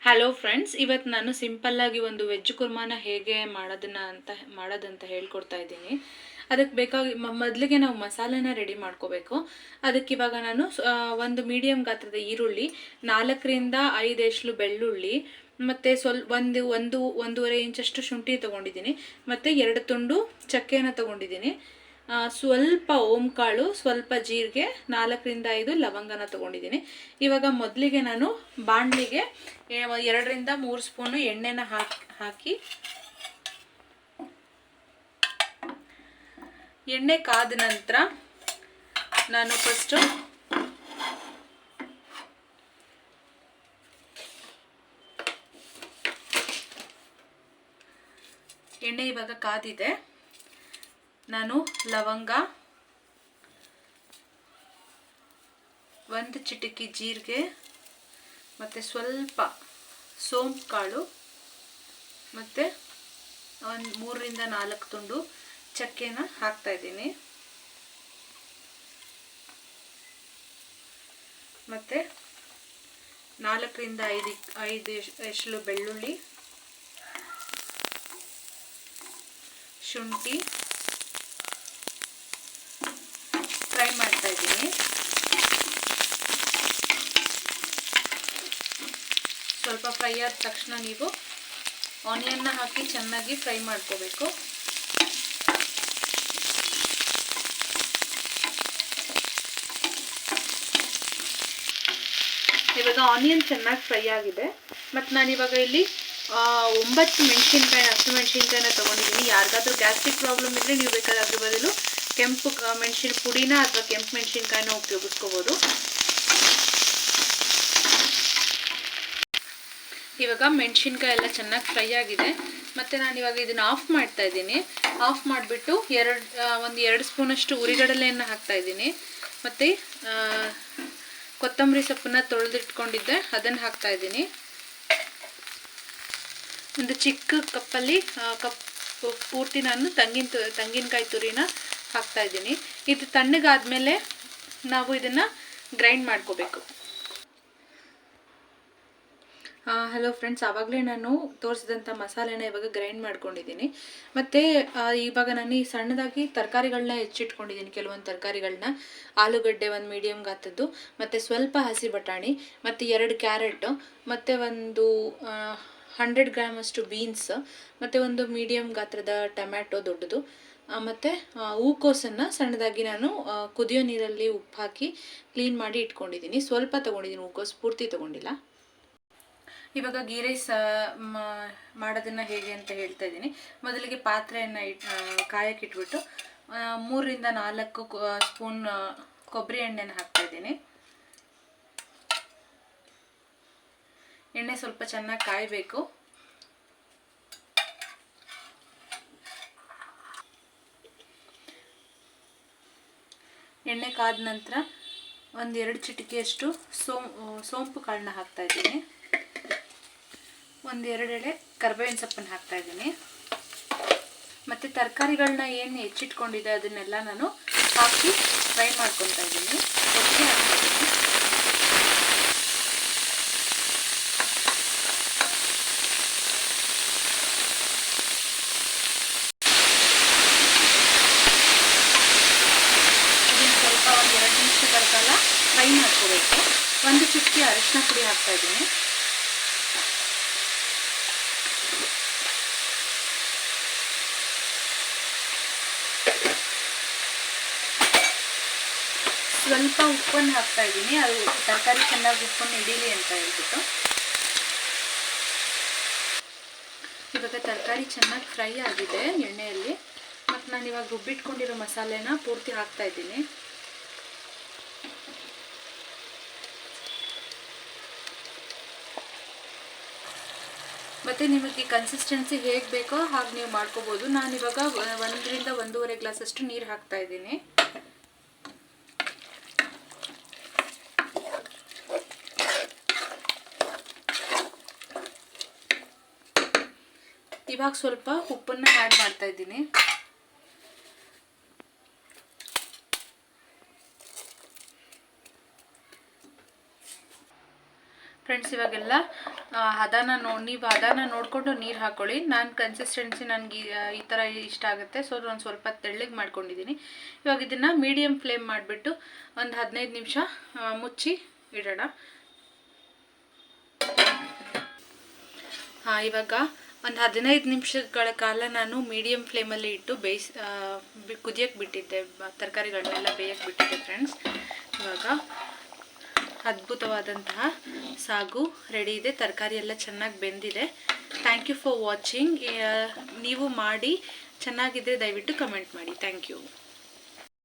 Hello friends, ಇವತ್ತು ನಾನು ಸಿಂಪಲ್ಲಾಗಿ ಒಂದು ವೆಜ್ ಕುರ್ಮಾನ ಹೇಗೆ ಮಾಡೋದಂತ ಹೇಳ್ಕೊಡ್ತಾ ಇದ್ದೀನಿ. ಅದಕ್ಕೆ ಬೇಕಾಗಿ ಮೊದಲಿಗೆ ನಾವು ಮಸಾಲೆನ ರೆಡಿ ಮಾಡ್ಕೋಬೇಕು. ಅದಕ್ಕೆ ಇವಾಗ ನಾನು ಒಂದು ಮೀಡಿಯಂ ಗಾತ್ರದ ಈರುಳ್ಳಿ, 4ರಿಂದ 5 ಎಸಳು ಬೆಳ್ಳುಳ್ಳಿ, ಮತ್ತು ಒಂದೂವರೆ ಇಂಚಷ್ಟು ಶುಂಠಿ ತೊಗೊಂಡಿದ್ದೀನಿ, ಮತ್ತು 2 ತುಂಡು ಚಕ್ಕೆನ ತೊಗೊಂಡಿದ್ದೀನಿ, ಸ್ವಲ್ಪ ಓಂಕಾಳು, ಸ್ವಲ್ಪ ಜೀರಿಗೆ, 4ರಿಂದ 5 ಲವಂಗನ ತೊಗೊಂಡಿದ್ದೀನಿ. ಇವಾಗ ಮೊದಲಿಗೆ ನಾನು ಬಾಣಲಿಗೆ 2ರಿಂದ 3 ಸ್ಪೂನು ಎಣ್ಣೆನ ಹಾಕಿ ಎಣ್ಣೆ ಕಾದ ನಂತರ ನಾನು ಫಸ್ಟು ಎಣ್ಣೆ ಇವಾಗ ಕಾದಿದೆ. ನಾನು ಲವಂಗ, 1 ಚಿಟಿಕೆ ಜೀರಿಗೆ, ಮತ್ತು ಸ್ವಲ್ಪ ಸೋಂಪು ಕಾಳು, ಮತ್ತು 3ರಿಂದ 4 ತುಂಡು ಚಕ್ಕೆನ ಹಾಕ್ತಾ ಇದ್ದೀನಿ, ಮತ್ತು 4ರಿಂದ 5 ಎಸಳು ಬೆಳ್ಳುಳ್ಳಿ, ಶುಂಠಿ ಫ್ರೈ ಮಾಡ್ತಾ ಇದ್ದೀನಿ. ಸ್ವಲ್ಪ ಫ್ರೈ ಆದ ತಕ್ಷಣ ನೀವು ಆನಿಯನ್ನ ಹಾಕಿ ಚೆನ್ನಾಗಿ ಫ್ರೈ ಮಾಡ್ಕೋಬೇಕು. ಇವಾಗ ಆನಿಯನ್ ಚೆನ್ನಾಗಿ ಫ್ರೈ ಆಗಿದೆ. ಮತ್ತು ನಾನಿವಾಗ ಇಲ್ಲಿ 9 ಮೆಣಸಿನ್ಕಾಯಿ, ಹಸಿಮೆಣಸಿನ್ಕಾಯಿನ ತೊಗೊಂಡಿದ್ದೀನಿ. ಯಾರಿಗಾದ್ರೂ ಗ್ಯಾಸ್ಟ್ರಿಕ್ ಪ್ರಾಬ್ಲಮ್ ಇದ್ದರೆ ನೀವು ಬೇಕಾದ್ರೆ ಅದ್ರ ಬದಲು ಕೆಂಪು ಮೆಣಸಿನ ಪುಡಿನ ಅಥವಾ ಕೆಂಪು ಮೆಣಸಿನ್ಕಾಯಿನ ಉಪಯೋಗಿಸ್ಕೋಬೋದು. ಇವಾಗ ಮೆಣಸಿನ್ಕಾಯಿ ಎಲ್ಲ ಚೆನ್ನಾಗಿ ಫ್ರೈ ಆಗಿದೆ. ಮತ್ತು ನಾನಿವಾಗ ಇದನ್ನು ಆಫ್ ಮಾಡ್ತಾ ಇದ್ದೀನಿ. ಆಫ್ ಮಾಡಿಬಿಟ್ಟು 2 ಸ್ಪೂನಷ್ಟು ಉರಿಗಡಲೆಯನ್ನು ಹಾಕ್ತಾ ಇದ್ದೀನಿ, ಮತ್ತು ಕೊತ್ತಂಬರಿ ಸೊಪ್ಪನ್ನ ತೊಳೆದಿಟ್ಕೊಂಡಿದ್ದೆ ಅದನ್ನು ಹಾಕ್ತಾ ಇದ್ದೀನಿ. ಒಂದು ಚಿಕ್ಕ ಕಪ್ಪಲ್ಲಿ ಪೂರ್ತಿ ನಾನು ತೆಂಗಿನಕಾಯಿ ತುರಿನ ಹಾಕ್ತಾ ಇದ್ದೀನಿ. ಇದು ತಣ್ಣಗಾದ್ಮೇಲೆ ನಾವು ಇದನ್ನು ಗ್ರೈಂಡ್ ಮಾಡ್ಕೋಬೇಕು. ಹಲೋ ಫ್ರೆಂಡ್ಸ್, ಆವಾಗಲೇ ನಾನು ತೋರಿಸಿದಂಥ ಮಸಾಲೆನ ಇವಾಗ ಗ್ರೈಂಡ್ ಮಾಡ್ಕೊಂಡಿದ್ದೀನಿ. ಮತ್ತು ಇವಾಗ ನಾನು ಈ ಸಣ್ಣದಾಗಿ ತರಕಾರಿಗಳನ್ನ ಹೆಚ್ಚಿಟ್ಕೊಂಡಿದ್ದೀನಿ. ಕೆಲವೊಂದು ತರಕಾರಿಗಳನ್ನ, ಆಲೂಗಡ್ಡೆ 1 ಮೀಡಿಯಮ್ ಗಾತ್ರದ್ದು, ಮತ್ತು ಸ್ವಲ್ಪ ಹಸಿ ಬಟಾಣಿ, ಮತ್ತು 2 ಕ್ಯಾರೆಟು, ಮತ್ತು ಒಂದು 100 ಗ್ರಾಮಷ್ಟು ಬೀನ್ಸ್, ಮತ್ತು ಒಂದು ಮೀಡಿಯಮ್ ಗಾತ್ರದ ಟೊಮ್ಯಾಟೊ ದೊಡ್ಡದು, ಮತ್ತು ಹೂಕೋಸನ್ನು ಸಣ್ಣದಾಗಿ ನಾನು ಕುದಿಯೋ ನೀರಲ್ಲಿ ಉಪ್ಪು ಹಾಕಿ ಕ್ಲೀನ್ ಮಾಡಿ ಇಟ್ಕೊಂಡಿದ್ದೀನಿ. ಸ್ವಲ್ಪ ತೊಗೊಂಡಿದ್ದೀನಿ, ಹೂಕೋಸು ಪೂರ್ತಿ ತೊಗೊಂಡಿಲ್ಲ. ಇವಾಗ ಗೀ ರೈಸ್ ಮಾಡೋದನ್ನು ಹೇಗೆ ಅಂತ ಹೇಳ್ತಾ ಇದ್ದೀನಿ. ಮೊದಲಿಗೆ ಪಾತ್ರೆಯನ್ನು ಕಾಯಕ್ಕೆ ಇಟ್ಬಿಟ್ಟು 3ರಿಂದ 4 ಸ್ಪೂನ್ ಕೊಬ್ಬರಿ ಎಣ್ಣೆನ ಹಾಕ್ತಾ ಇದ್ದೀನಿ. ಎಣ್ಣೆ ಸ್ವಲ್ಪ ಚೆನ್ನಾಗಿ ಕಾಯಬೇಕು. ಎಣ್ಣೆ ಕಾದ ನಂತರ 1-2 ಚಿಟಿಕೆಯಷ್ಟು ಸೋಂಪು ಕಾಳನ್ನ ಹಾಕ್ತಾ ಇದ್ದೀನಿ. 1-2 ಎಳೆ ಕರಿಬೇವಿನ ಸೊಪ್ಪನ್ನು ಹಾಕ್ತಾ ಇದ್ದೀನಿ. ಮತ್ತು ತರಕಾರಿಗಳನ್ನ ಏನು ಹೆಚ್ಚಿಟ್ಕೊಂಡಿದೆ ಅದನ್ನೆಲ್ಲ ನಾನು ಹಾಕಿ ಫ್ರೈ ಮಾಡ್ಕೊತಾ ಇದ್ದೀನಿ. ಒಟ್ಟಿಗೆ ಹಾಕ್ತಾಯಿದ್ದೀನಿ. ಇದನ್ನು ಸ್ವಲ್ಪ 1-2 ನಿಮಿಷಗಳ ಕಾಲ ಫ್ರೈ ಮಾಡ್ಕೋಬೇಕು. 1 ಚಿಟಿಕೆ ಅರಿಶಿನ ಪುಡಿ ಹಾಕ್ತಾ ಇದ್ದೀನಿ. ಸ್ವಲ್ಪ ಉಪ್ಪನ್ನು ಹಾಕ್ತಾ ಇದ್ದೀನಿ, ಅದು ತರಕಾರಿ ಚೆನ್ನಾಗಿ ಉಪ್ಪನ್ನು ಹಿಡೀಲಿ ಅಂತ ಹೇಳ್ಬಿಟ್ಟು. ಇವಾಗ ತರಕಾರಿ ಚೆನ್ನಾಗಿ ಫ್ರೈ ಆಗಿದೆ ಎಣ್ಣೆಯಲ್ಲಿ. ಮತ್ತು ನಾನು ಇವಾಗ ರುಬ್ಬಿಟ್ಕೊಂಡಿರೋ ಮಸಾಲೆನ ಪೂರ್ತಿ ಹಾಕ್ತಾ ಇದ್ದೀನಿ. ಮತ್ತು ನಿಮಗೆ ಕನ್ಸಿಸ್ಟೆನ್ಸಿ ಹೇಗೆ ಬೇಕೋ ಹಾಗೆ ನೀವು ಮಾಡ್ಕೋಬೋದು. ನಾನಿವಾಗ 1ರಿಂದ 1.5 ಗ್ಲಾಸಷ್ಟು ನೀರು ಹಾಕ್ತಾ ಇದ್ದೀನಿ. ಇವಾಗ ಸ್ವಲ್ಪ ಉಪ್ಪನ್ನು ಆ್ಯಡ್ ಮಾಡ್ತಾ ಇದ್ದೀನಿ. ಫ್ರೆಂಡ್ಸ್, ಇವಾಗೆಲ್ಲ ನೀವು ಹದನ ನೋಡಿಕೊಂಡು ನೀರು ಹಾಕ್ಕೊಳ್ಳಿ. ನಾನು ಕನ್ಸಿಸ್ಟೆನ್ಸಿ ನನಗೆ ಈ ಥರ ಇಷ್ಟ ಆಗುತ್ತೆ, ಸೊ ನಾನು ಸ್ವಲ್ಪ ತೆಳ್ಳಗೆ ಮಾಡ್ಕೊಂಡಿದ್ದೀನಿ. ಇವಾಗ ಇದನ್ನು ಮೀಡಿಯಮ್ ಫ್ಲೇಮ್ ಮಾಡಿಬಿಟ್ಟು ಒಂದು 15 ನಿಮಿಷ ಮುಚ್ಚಿ ಇಡೋಣ. ಇವಾಗ ಒಂದು 15 ನಿಮಿಷಗಳ ಕಾಲ ನಾನು ಮೀಡಿಯಮ್ ಫ್ಲೇಮಲ್ಲಿ ಇಟ್ಟು ಕುದಿಯಕ್ಕೆ ಬಿಟ್ಟಿದ್ದೆ, ತರಕಾರಿಗಳನ್ನೆಲ್ಲ ಬೇಯಕ್ಕೆ ಬಿಟ್ಟಿದ್ದೆ ಫ್ರೆಂಡ್ಸ್. ಇವಾಗ ಅದ್ಭುತವಾದಂತಹ ಸಾಗು ರೆಡಿ ಇದೆ, ತರಕಾರಿ ಎಲ್ಲ ಚೆನ್ನಾಗಿ ಬೆಂದಿದೆ. Thank you for watching. ನೀವು ಮಾಡಿ ಚೆನ್ನಾಗಿದ್ದರೆ ದಯವಿಟ್ಟು ಕಮೆಂಟ್ ಮಾಡಿ. Thank you.